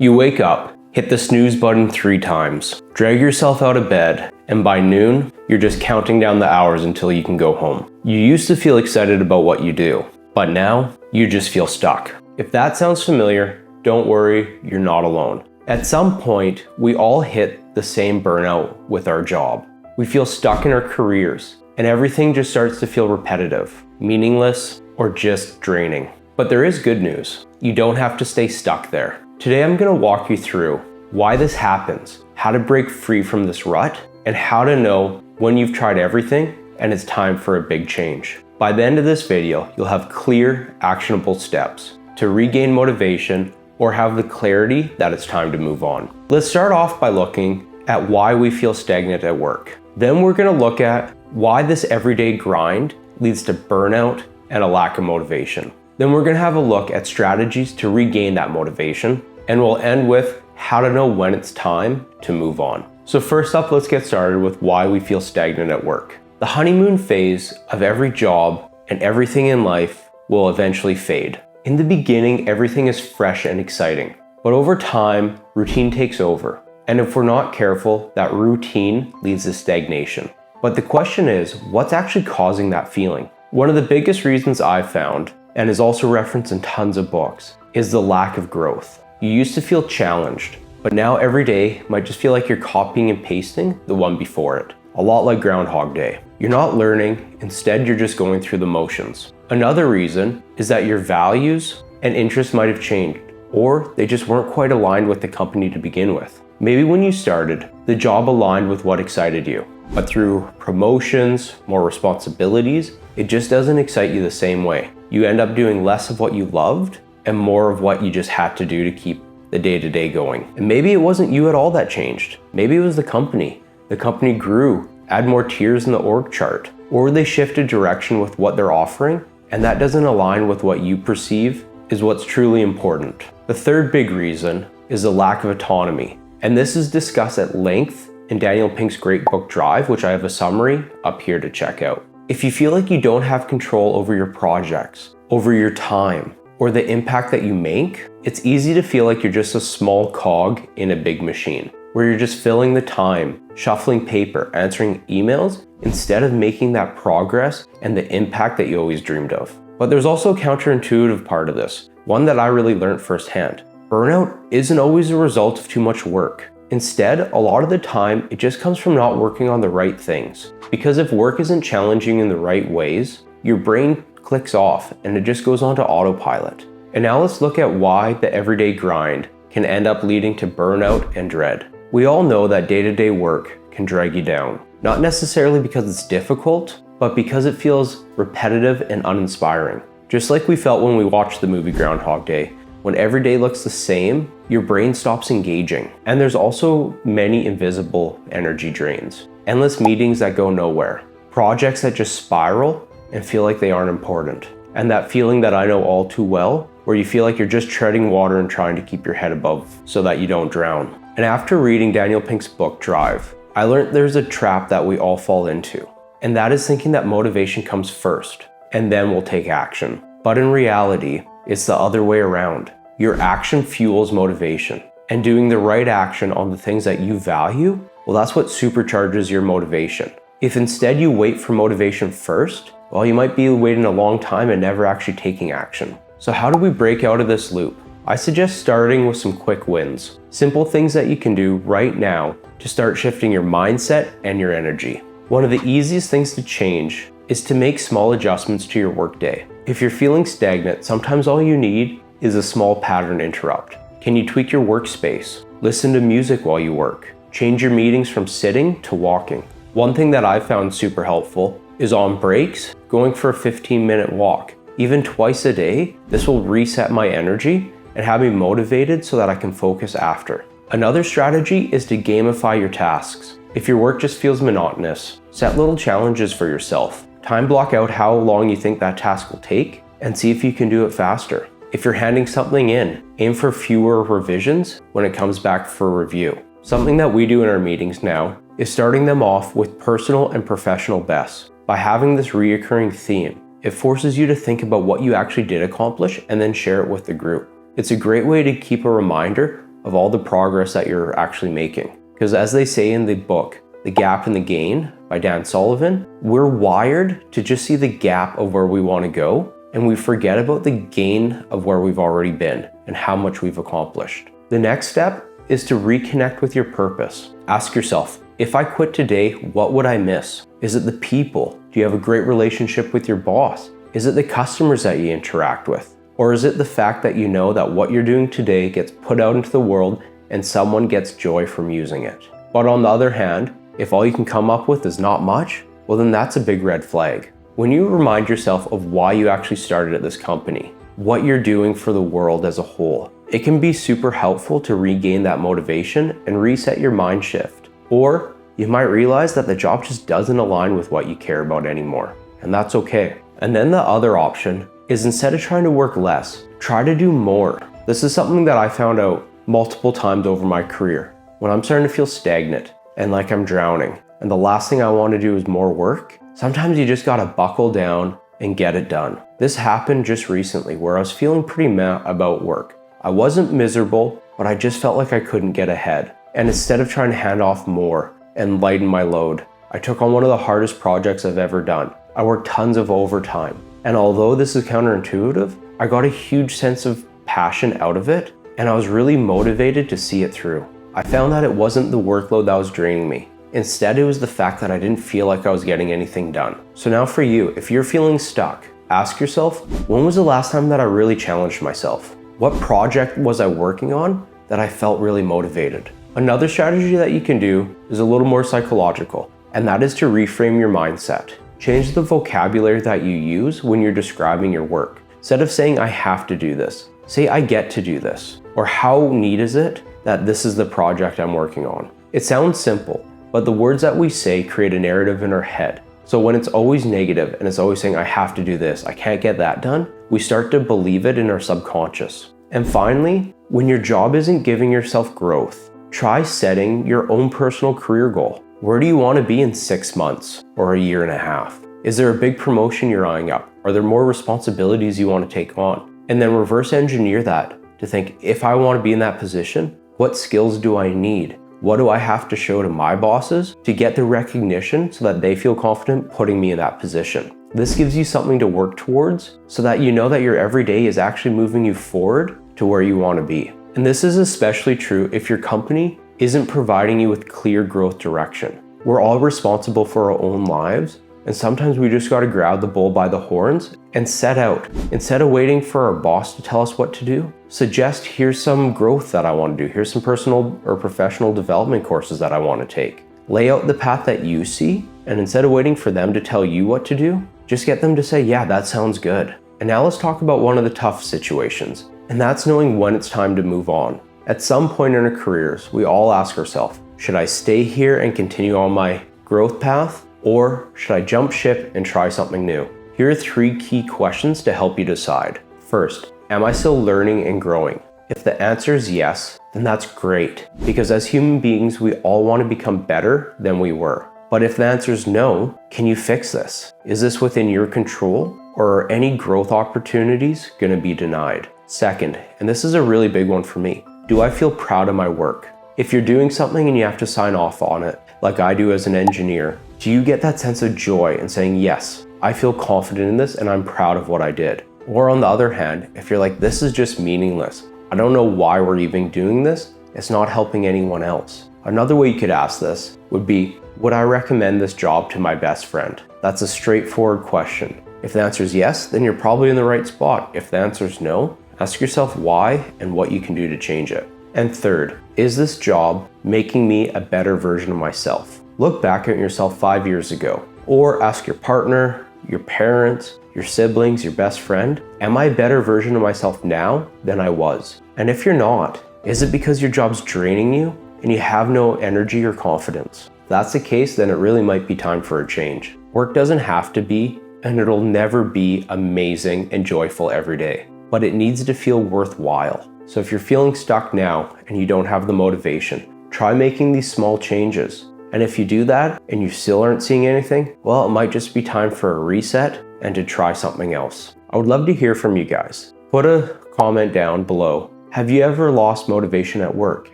You wake up, hit the snooze button 3 times, drag yourself out of bed, and by noon, you're just counting down the hours until you can go home. You used to feel excited about what you do, but now you just feel stuck. If that sounds familiar, don't worry, you're not alone. At some point, we all hit the same burnout with our job. We feel stuck in our careers, and everything just starts to feel repetitive, meaningless, or just draining. But there is good news. You don't have to stay stuck there. Today I'm going to walk you through why this happens, how to break free from this rut, and how to know when you've tried everything and it's time for a big change. By the end of this video, you'll have clear, actionable steps to regain motivation or have the clarity that it's time to move on. Let's start off by looking at why we feel stagnant at work. Then we're going to look at why this everyday grind leads to burnout and a lack of motivation. Then we're going to have a look at strategies to regain that motivation, and we'll end with how to know when it's time to move on. So first up, let's get started with why we feel stagnant at work. The honeymoon phase of every job and everything in life will eventually fade. In the beginning, everything is fresh and exciting, but over time, routine takes over. And if we're not careful, that routine leads to stagnation. But the question is, what's actually causing that feeling? One of the biggest reasons I've found, and is also referenced in tons of books, is the lack of growth. You used to feel challenged, but now every day might just feel like you're copying and pasting the one before it. A lot like Groundhog Day. You're not learning, instead you're just going through the motions. Another reason is that your values and interests might have changed, or they just weren't quite aligned with the company to begin with. Maybe when you started, the job aligned with what excited you, but through promotions, more responsibilities, it just doesn't excite you the same way. You end up doing less of what you loved and more of what you just had to do to keep the day-to-day going. And maybe it wasn't you at all that changed. Maybe it was the company. The company grew, add more tiers in the org chart, or they shifted direction with what they're offering, and that doesn't align with what you perceive is what's truly important. The third big reason is the lack of autonomy. And this is discussed at length in Daniel Pink's great book Drive, which I have a summary up here to check out. If you feel like you don't have control over your projects, over your time, or the impact that you make, it's easy to feel like you're just a small cog in a big machine, where you're just filling the time, shuffling paper, answering emails, instead of making that progress and the impact that you always dreamed of. But there's also a counterintuitive part of this, one that I really learned firsthand. Burnout isn't always a result of too much work. Instead, a lot of the time, it just comes from not working on the right things. Because if work isn't challenging in the right ways, your brain clicks off and it just goes on to autopilot. And now let's look at why the everyday grind can end up leading to burnout and dread. We all know that day-to-day work can drag you down. Not necessarily because it's difficult, but because it feels repetitive and uninspiring. Just like we felt when we watched the movie Groundhog Day. When every day looks the same, your brain stops engaging. And there's also many invisible energy drains. Endless meetings that go nowhere. Projects that just spiral and feel like they aren't important. And that feeling that I know all too well, where you feel like you're just treading water and trying to keep your head above so that you don't drown. And after reading Daniel Pink's book Drive, I learned there's a trap that we all fall into. And that is thinking that motivation comes first, and then we'll take action. But in reality, it's the other way around. Your action fuels motivation, and doing the right action on the things that you value, well, that's what supercharges your motivation. If instead you wait for motivation first, well, you might be waiting a long time and never actually taking action. So how do we break out of this loop? I suggest starting with some quick wins. Simple things that you can do right now to start shifting your mindset and your energy. One of the easiest things to change is to make small adjustments to your workday. If you're feeling stagnant, sometimes all you need is a small pattern interrupt. Can you tweak your workspace? Listen to music while you work. Change your meetings from sitting to walking. One thing that I've found super helpful is on breaks, going for a 15-minute walk. Even twice a day, this will reset my energy and have me motivated so that I can focus after. Another strategy is to gamify your tasks. If your work just feels monotonous, set little challenges for yourself. Time block out how long you think that task will take and see if you can do it faster. If you're handing something in, aim for fewer revisions when it comes back for review. Something that we do in our meetings now is starting them off with personal and professional bests. By having this reoccurring theme, it forces you to think about what you actually did accomplish and then share it with the group. It's a great way to keep a reminder of all the progress that you're actually making. Because as they say in the book, The Gap and the Gain by Dan Sullivan, we're wired to just see the gap of where we want to go, and we forget about the gain of where we've already been and how much we've accomplished. The next step is to reconnect with your purpose. Ask yourself, if I quit today, what would I miss? Is it the people? Do you have a great relationship with your boss? Is it the customers that you interact with? Or is it the fact that you know that what you're doing today gets put out into the world and someone gets joy from using it? But on the other hand, if all you can come up with is not much, well then that's a big red flag. When you remind yourself of why you actually started at this company, what you're doing for the world as a whole, it can be super helpful to regain that motivation and reset your mind shift. Or you might realize that the job just doesn't align with what you care about anymore, and that's okay. And then the other option is, instead of trying to work less, try to do more. This is something that I found out multiple times over my career. When I'm starting to feel stagnant and like I'm drowning, and the last thing I want to do is more work, sometimes you just gotta buckle down and get it done. This happened just recently where I was feeling pretty meh about work. I wasn't miserable, but I just felt like I couldn't get ahead. And instead of trying to hand off more and lighten my load, I took on one of the hardest projects I've ever done. I worked tons of overtime. And although this is counterintuitive, I got a huge sense of passion out of it, and I was really motivated to see it through. I found that it wasn't the workload that was draining me. Instead, it was the fact that I didn't feel like I was getting anything done. So now for you, if you're feeling stuck, ask yourself, when was the last time that I really challenged myself? What project was I working on that I felt really motivated? Another strategy that you can do is a little more psychological, and that is to reframe your mindset. Change the vocabulary that you use when you're describing your work. Instead of saying, I have to do this, say, I get to do this. Or how neat is it that this is the project I'm working on? It sounds simple, but the words that we say create a narrative in our head. So when it's always negative and it's always saying, I have to do this, I can't get that done, we start to believe it in our subconscious. And finally, when your job isn't giving yourself growth, try setting your own personal career goal. Where do you want to be in 6 months or a year and a half? Is there a big promotion you're eyeing up? Are there more responsibilities you want to take on? And then reverse engineer that to think, if I want to be in that position, what skills do I need? What do I have to show to my bosses to get the recognition so that they feel confident putting me in that position? This gives you something to work towards so that you know that your everyday is actually moving you forward to where you want to be. And this is especially true if your company isn't providing you with clear growth direction. We're all responsible for our own lives, and sometimes we just got to grab the bull by the horns and set out. Instead of waiting for our boss to tell us what to do, suggest, here's some growth that I want to do. Here's some personal or professional development courses that I want to take. Lay out the path that you see, and instead of waiting for them to tell you what to do, just get them to say, yeah, that sounds good. And now let's talk about one of the tough situations, and that's knowing when it's time to move on. At some point in our careers, we all ask ourselves, should I stay here and continue on my growth path, or should I jump ship and try something new? Here are 3 key questions to help you decide. First, am I still learning and growing? If the answer is yes, then that's great, because as human beings, we all want to become better than we were. But if the answer is no, can you fix this? Is this within your control, or are any growth opportunities going to be denied? Second, and this is a really big one for me, do I feel proud of my work? If you're doing something and you have to sign off on it, like I do as an engineer, do you get that sense of joy in saying, yes, I feel confident in this and I'm proud of what I did? Or on the other hand, if you're like, this is just meaningless, I don't know why we're even doing this, it's not helping anyone else. Another way you could ask this would be, would I recommend this job to my best friend? That's a straightforward question. If the answer is yes, then you're probably in the right spot. If the answer is no, ask yourself why and what you can do to change it. And third, is this job making me a better version of myself? Look back at yourself 5 years ago, or ask your partner, your parents, your siblings, your best friend, am I a better version of myself now than I was? And if you're not, is it because your job's draining you and you have no energy or confidence? If that's the case, then it really might be time for a change. Work doesn't have to be, and it'll never be amazing and joyful every day, but it needs to feel worthwhile. So if you're feeling stuck now and you don't have the motivation, try making these small changes. And if you do that and you still aren't seeing anything, well, it might just be time for a reset and to try something else. I would love to hear from you guys. Put a comment down below Have you ever lost motivation at work,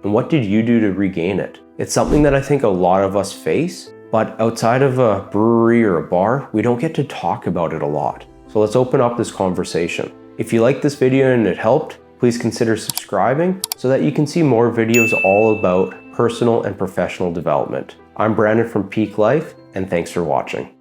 and what did you do to regain it? It's something that I think a lot of us face, but outside of a brewery or a bar, we don't get to talk about it a lot. So let's open up this conversation. If you liked this video and it helped, please consider subscribing so that you can see more videos all about personal and professional development. I'm Brandon from Peak Life, and thanks for watching.